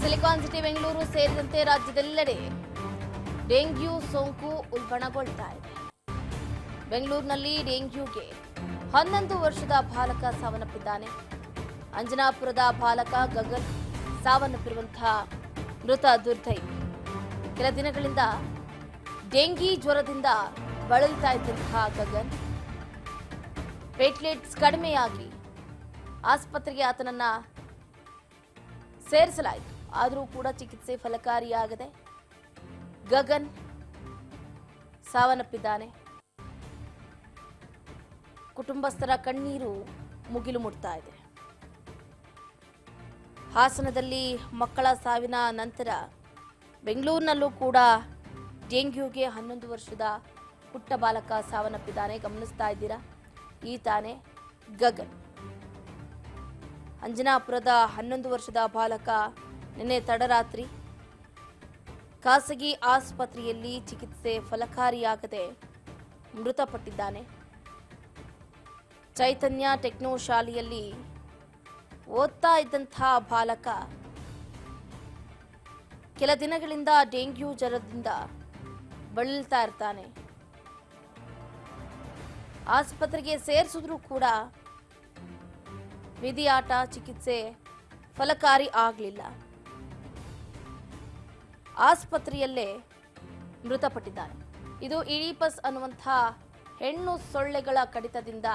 Silicon city Bengaluru ಸೇರಿದಂತೆ ರಾಜ್ಯದೆಲ್ಲೆಡೆ dengue ಸೋಂಕು ಉಲ್ಬಣಗೊಳ್ತಾ ಇದೆ. ಬೆಂಗಳೂರಿನಲ್ಲಿ ಡೆಂಗ್ಯೂಗೆ 11 ವರ್ಷದ ಬಾಲಕ ಸಾವನ್ನಪ್ಪಿದ್ದಾನೆ. ಅಂಜನಾಪುರದ ಬಾಲಕ ಗಗನ್ ಸಾವನ್ನಪ್ಪಿರುವಂತಹ ಮೃತ ದುರ್ದೈವಿ. ಕೆಲ ದಿನಗಳಿಂದ ಡೆಂಗಿ ಜ್ವರದಿಂದ ಬಳಲ್ತಾ ಇದ್ದಂತಹ ಗಗನ್ ಪ್ಲೇಟ್ಲೆಟ್ಸ್ ಕಡಿಮೆಯಾಗಿ ಆಸ್ಪತ್ರೆಗೆ ಆತನನ್ನ ಸೇರಿಸಲಾಯಿತು. ಆದರೂ ಕೂಡ ಚಿಕಿತ್ಸೆ ಫಲಕಾರಿಯಾಗದೆ ಗಗನ್ ಸಾವನ್ನಪ್ಪಿದ್ದಾನೆ. ಕುಟುಂಬಸ್ಥರ ಕಣ್ಣೀರು ಮುಗಿಲು ಮುಟ್ತಾ ಇದೆ. ಹಾಸನದಲ್ಲಿ ಮಕ್ಕಳ ಸಾವಿನ ನಂತರ ಬೆಂಗಳೂರಿನಲ್ಲೂ ಕೂಡ ಡೆಂಗ್ಯೂಗೆ 11 ವರ್ಷದ ಪುಟ್ಟ ಬಾಲಕ ಸಾವನ್ನಪ್ಪಿದ್ದಾನೆ. ಗಮನಿಸ್ತಾ ಇದ್ದೀರಾ, ಈ ತಾನೇ ಗಗನ್. ಅಂಜನಾಪುರದ 11 ವರ್ಷದ ಬಾಲಕ ನಿನ್ನೆ ತಡರಾತ್ರಿ ಖಾಸಗಿ ಆಸ್ಪತ್ರೆಯಲ್ಲಿ ಚಿಕಿತ್ಸೆ ಫಲಕಾರಿಯಾಗದೆ ಮೃತಪಟ್ಟಿದ್ದಾನೆ. ಚೈತನ್ಯ ಟೆಕ್ನೋ ಶಾಲೆಯಲ್ಲಿ ಓದ್ತಾ ಇದ್ದಂತಹ ಬಾಲಕ ಕೆಲ ದಿನಗಳಿಂದ ಡೆಂಗ್ಯೂ ಜ್ವರದಿಂದ ಬಳಲ್ತಾ ಇರ್ತಾನೆ. ಆಸ್ಪತ್ರೆಗೆ ಸೇರಿಸಿದ್ರೂ ಕೂಡ ವಿಧಿಯಾಟ, ಚಿಕಿತ್ಸೆ ಫಲಕಾರಿ ಆಗಲಿಲ್ಲ. ಆಸ್ಪತ್ರೆಯಲ್ಲೇ ಮೃತಪಟ್ಟಿದ್ದಾನೆ. ಇದು ಇಡಿಪಸ್ ಅನ್ನುವಂತಹ ಹೆಣ್ಣು ಸೊಳ್ಳೆಗಳ ಕಡಿತದಿಂದ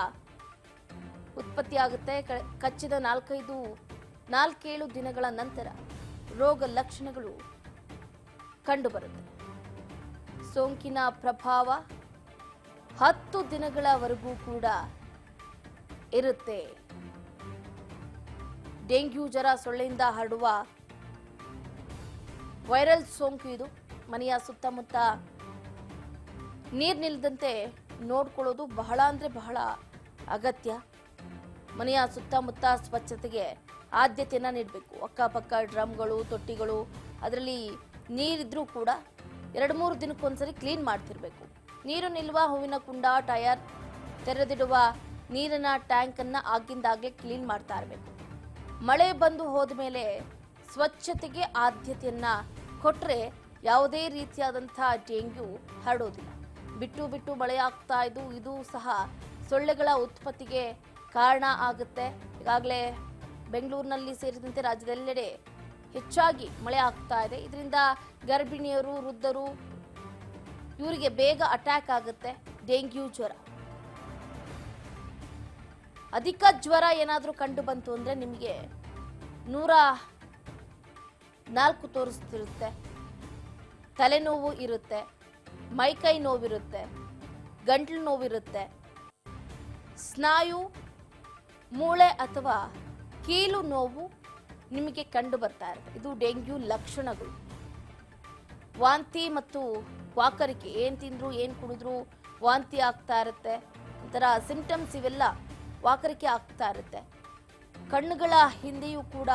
ಉತ್ಪತ್ತಿಯಾಗುತ್ತೆ. ಕಚ್ಚಿದ 4-7 ದಿನಗಳ ನಂತರ ರೋಗ ಲಕ್ಷಣಗಳು ಕಂಡುಬರುತ್ತೆ. ಸೋಂಕಿನ ಪ್ರಭಾವ 10 ದಿನಗಳವರೆಗೂ ಕೂಡ ಇರುತ್ತೆ. ಡೆಂಗ್ಯೂ ಜ್ವರ ಸೊಳ್ಳೆಯಿಂದ ಹರಡುವ ವೈರಲ್ ಸೋಂಕು ಇದು. ಮನೆಯ ಸುತ್ತಮುತ್ತ ನೀರು ನಿಲ್ಲದಂತೆ ನೋಡ್ಕೊಳ್ಳೋದು ಬಹಳ ಅಂದ್ರೆ ಬಹಳ ಅಗತ್ಯ. ಮನೆಯ ಸುತ್ತಮುತ್ತ ಸ್ವಚ್ಛತೆಗೆ ಆದ್ಯತೆಯನ್ನ ನೀಡಬೇಕು. ಅಕ್ಕಪಕ್ಕ ಡ್ರಮ್ಗಳು, ತೊಟ್ಟಿಗಳು, ಅದರಲ್ಲಿ ನೀರಿದ್ರೂ ಕೂಡ 2-3 ದಿನಕ್ಕೊಂದ್ಸರಿ ಕ್ಲೀನ್ ಮಾಡ್ತಿರ್ಬೇಕು. ನೀರು ನಿಲ್ಲುವ ಹೂವಿನ ಕುಂಡ, ಟಯರ್, ತೆರೆದಿಡುವ ನೀರಿನ ಟ್ಯಾಂಕ್ ಅನ್ನ ಆಗಿಂದಾಗಲೇ ಕ್ಲೀನ್ ಮಾಡ್ತಾ ಇರಬೇಕು. ಮಳೆ ಬಂದು ಹೋದ ಮೇಲೆ ಸ್ವಚ್ಛತೆಗೆ ಆದ್ಯತೆಯನ್ನ ಕೊಟ್ಟರೆ ಯಾವುದೇ ರೀತಿಯಾದಂತಹ ಡೆಂಗ್ಯೂ ಹರಡೋದಿಲ್ಲ. ಬಿಟ್ಟು ಮಳೆ ಆಗ್ತಾ ಇದು ಸಹ ಸೊಳ್ಳೆಗಳ ಉತ್ಪತ್ತಿಗೆ ಕಾರಣ ಆಗುತ್ತೆ. ಈಗಾಗಲೇ ಬೆಂಗಳೂರಿನಲ್ಲಿ ಸೇರಿದಂತೆ ರಾಜ್ಯದೆಲ್ಲೆಡೆ ಹೆಚ್ಚಾಗಿ ಮಳೆ ಆಗ್ತಾ ಇದೆ. ಇದರಿಂದ ಗರ್ಭಿಣಿಯರು, ವೃದ್ಧರು ಇವರಿಗೆ ಬೇಗ ಅಟ್ಯಾಕ್ ಆಗುತ್ತೆ ಡೆಂಗ್ಯೂ ಜ್ವರ. ಅಧಿಕ ಜ್ವರ ಏನಾದರೂ ಕಂಡು ಬಂತು ಅಂದ್ರೆ ನಿಮಗೆ 104 ತೋರಿಸ್ತಿರುತ್ತೆ. ತಲೆನೋವು ಇರುತ್ತೆ, ಮೈಕೈ ನೋವಿರುತ್ತೆ, ಗಂಟಲು ನೋವಿರುತ್ತೆ, ಸ್ನಾಯು, ಮೂಳೆ ಅಥವಾ ಕೀಲು ನೋವು ನಿಮಗೆ ಕಂಡು ಬರ್ತಾ ಇರುತ್ತೆ. ಇದು ಡೆಂಗ್ಯೂ ಲಕ್ಷಣಗಳು. ವಾಂತಿ ಮತ್ತು ವಾಕರಿಕೆ, ಏನು ತಿಂದ್ರು ಏನು ಕುಡಿದ್ರು ವಾಂತಿ ಆಗ್ತಾ ಇರುತ್ತೆ. ಒಂಥರ ಸಿಂಪ್ಟಮ್ಸ್ ಇವೆಲ್ಲ ವಾಕರಿಕೆ ಆಗ್ತಾ ಇರುತ್ತೆ. ಕಣ್ಣುಗಳ ಹಿಂದೆಯೂ ಕೂಡ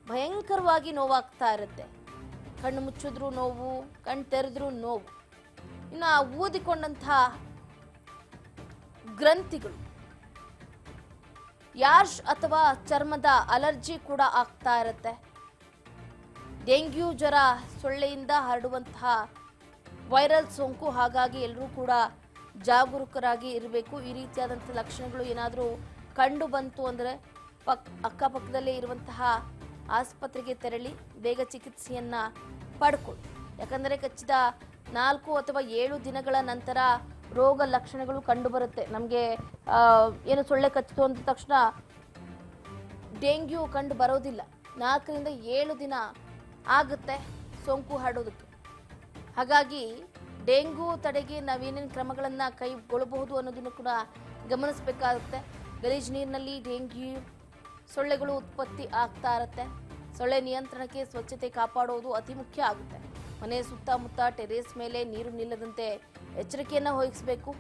ಭಯಂಕರವಾಗಿ ನೋವಾಗ್ತಾ ಇರುತ್ತೆ. ಕಣ್ಣು ಮುಚ್ಚಿದ್ರೂ ನೋವು, ಕಣ್ಣು ತೆರೆದ್ರೂ ನೋವು. ಇನ್ನು ಊದಿಕೊಂಡಂತಹ ಗ್ರಂಥಿಗಳು, ಯಾಶ್ ಅಥವಾ ಚರ್ಮದ ಅಲರ್ಜಿ ಕೂಡ ಆಗ್ತಾ ಇರುತ್ತೆ. ಡೆಂಗ್ಯೂ ಜ್ವರ ಸೊಳ್ಳೆಯಿಂದ ಹರಡುವಂತಹ ವೈರಲ್ ಸೋಂಕು. ಹಾಗಾಗಿ ಎಲ್ಲರೂ ಕೂಡ ಜಾಗರೂಕರಾಗಿ ಇರಬೇಕು. ಈ ರೀತಿಯಾದಂಥ ಲಕ್ಷಣಗಳು ಏನಾದರೂ ಕಂಡು ಬಂತು ಅಂದರೆ ಅಕ್ಕಪಕ್ಕದಲ್ಲೇ ಇರುವಂತಹ ಆಸ್ಪತ್ರೆಗೆ ತೆರಳಿ ಬೇಗ ಚಿಕಿತ್ಸೆಯನ್ನ ಪಡ್ಕೊಳ್ಳಿ. ಯಾಕಂದರೆ ಕಚ್ಚಿದ 4 ಅಥವಾ 7 ದಿನಗಳ ನಂತರ ರೋಗ ಲಕ್ಷಣಗಳು ಕಂಡು ಬರುತ್ತೆ. ನಮಗೆ ಏನು ಸೊಳ್ಳೆ ಕಚ್ಚಿತು ಅಂದ ತಕ್ಷಣ ಡೆಂಗ್ಯೂ ಕಂಡು ಬರೋದಿಲ್ಲ. 4ರಿಂದ 7 ದಿನ ಆಗುತ್ತೆ ಸೋಂಕು ಹರಡೋದಕ್ಕೆ. ಹಾಗಾಗಿ ಡೆಂಗ್ಯೂ ತಡೆಗೆ ನಾವೇನೇನು ಕ್ರಮಗಳನ್ನು ಕೈಗೊಳ್ಳಬಹುದು ಅನ್ನೋದನ್ನು ಕೂಡ ಗಮನಿಸಬೇಕಾಗುತ್ತೆ. ಗಲೀಜು ನೀರಿನಲ್ಲಿ ಡೆಂಗ್ಯೂ ಸೊಳ್ಳೆಗಳು ಉತ್ಪತ್ತಿ ಆಗ್ತಾ ಇರುತ್ತೆ. ಸೊಳ್ಳೆ ನಿಯಂತ್ರಣಕ್ಕೆ ಸ್ವಚ್ಛತೆ ಕಾಪಾಡೋದು ಅತಿ ಮುಖ್ಯ ಆಗುತ್ತೆ. ಮನೆ ಸುತ್ತಮುತ್ತ ಟೆರೇಸ್ ಮೇಲೆ ನೀರು ನಿಲ್ಲದಂತೆ ಎಚ್ಚರಿಕೆಯನ್ನು ವಹಿಸಬೇಕು.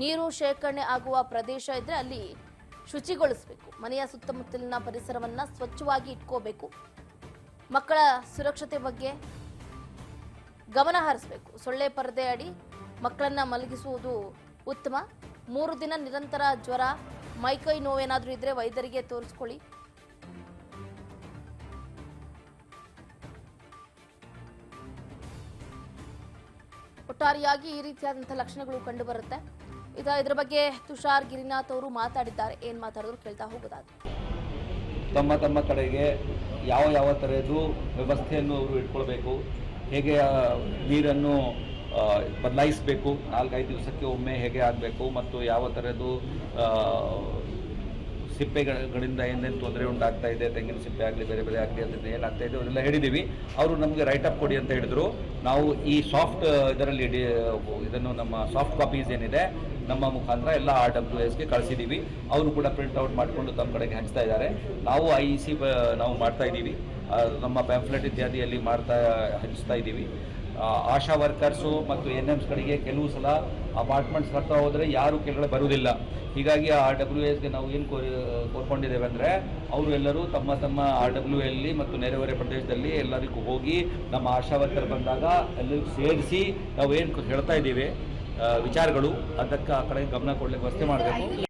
ನೀರು ಶೇಖರಣೆ ಆಗುವ ಪ್ರದೇಶ ಇದ್ರೆ ಅಲ್ಲಿ ಶುಚಿಗೊಳಿಸಬೇಕು. ಮನೆಯ ಸುತ್ತಮುತ್ತಲಿನ ಪರಿಸರವನ್ನ ಸ್ವಚ್ಛವಾಗಿ ಇಟ್ಕೋಬೇಕು. ಮಕ್ಕಳ ಸುರಕ್ಷತೆ ಬಗ್ಗೆ ಗಮನ ಹರಿಸಬೇಕು. ಸೊಳ್ಳೆ ಪರದೆ ಅಡಿ ಮಕ್ಕಳನ್ನ ಮಲಗಿಸುವುದು ಉತ್ತಮ. 3 ದಿನ ನಿರಂತರ ಜ್ವರ, ಮೈಕೈ ನೋವೇನಾದರೂ ಇದ್ರೆ ವೈದ್ಯರಿಗೆ ತೋರಿಸ್ಕೊಳ್ಳಿ. ಒಟ್ಟಾರೆಯಾಗಿ ಈ ರೀತಿಯಾದಂಥ ಲಕ್ಷಣಗಳು ಕಂಡು ಬರುತ್ತೆ. ಇದರ ಬಗ್ಗೆ ತುಷಾರ್ ಗಿರಿನಾಥ್ ಅವರು ಮಾತಾಡಿದ್ದಾರೆ. ಏನ್ ಮಾತಾಡಿದ್ರು ಕೇಳ್ತಾ ಹೋಗೋದಾದ್ರೆ, ತಮ್ಮ ತಮ್ಮ ಕಡೆಗೆ ಯಾವ ಥರದ್ದು ವ್ಯವಸ್ಥೆಯನ್ನು ಅವರು ಇಟ್ಕೊಳ್ಬೇಕು, ಹೇಗೆ ನೀರನ್ನು ಬದಲಾಯಿಸಬೇಕು, 4-5 ದಿವಸಕ್ಕೆ ಒಮ್ಮೆ ಹೇಗೆ ಆಗಬೇಕು, ಮತ್ತು ಯಾವ ಥರದ್ದು ಸಿಪ್ಪೆಗಳಿಂದ ಏನೇನು ತೊಂದರೆ ಉಂಟಾಗ್ತಾ ಇದೆ, ತೆಂಗಿನ ಸಿಪ್ಪೆ ಆಗಲಿ ಬೇರೆ ಬೇರೆ ಆಗಲಿ ಅದರಿಂದ ಏನಾಗ್ತಾ ಇದೆ ಅದೆಲ್ಲ ಹೇಳಿದ್ದೀವಿ. ಅವರು ನಮಗೆ ರೈಟ್ ಅಪ್ ಕೊಡಿ ಅಂತ ಹೇಳಿದರು. ನಾವು ಈ ಸಾಫ್ಟ್ ಇದರಲ್ಲಿ ಇದನ್ನು ನಮ್ಮ ಸಾಫ್ಟ್ ಕಾಪೀಸ್ ಏನಿದೆ ನಮ್ಮ ಮುಖಾಂತರ ಎಲ್ಲ RWSಗೆ ಕಳಿಸಿದ್ದೀವಿ. ಅವರು ಕೂಡ ಪ್ರಿಂಟ್ಔಟ್ ಮಾಡಿಕೊಂಡು ತಮ್ಮ ಕಡೆಗೆ ಹಂಚ್ತಾ ಇದ್ದಾರೆ. ನಾವು IEC ನಾವು ಮಾಡ್ತಾ ಇದ್ದೀವಿ, ನಮ್ಮ ಪ್ಯಾಂಫ್ಲೆಟ್ ಇತ್ಯಾದಿಯಲ್ಲಿ ಹಂಚ್ತಾ ಇದ್ದೀವಿ. ಆಶಾ ವರ್ಕರ್ಸು ಮತ್ತು NMSಗಳಿಗೆ ಕೆಲವು ಸಲ ಅಪಾರ್ಟ್ಮೆಂಟ್ಸ್ ಹತ್ರ ಹೋದರೆ ಯಾರು ಕೆಳಗಡೆ ಬರುವುದಿಲ್ಲ. ಹೀಗಾಗಿ RWSಗೆ ನಾವು ಏನು ಕೋರ್ಕೊಂಡಿದ್ದೇವೆ ಅಂದರೆ ಅವರು ಎಲ್ಲರೂ ತಮ್ಮ ತಮ್ಮ RWL ಮತ್ತು ನೆರೆಹೊರೆ ಪ್ರದೇಶದಲ್ಲಿ ಎಲ್ಲರಿಗೂ ಹೋಗಿ ನಮ್ಮ ಆಶಾ ವರ್ಕರ್ ಬಂದಾಗ ಎಲ್ಲರಿಗೂ ಸೇರಿಸಿ ನಾವು ಏನು ಹೇಳ್ತಾ ಇದ್ದೀವಿ ವಿಚಾರಗಳು ಅದಕ್ಕೆ ಆ ಕಡೆ ಗಮನ ಕೊಡಲಿಕ್ಕೆ ವ್ಯವಸ್ಥೆ ಮಾಡಬೇಕು.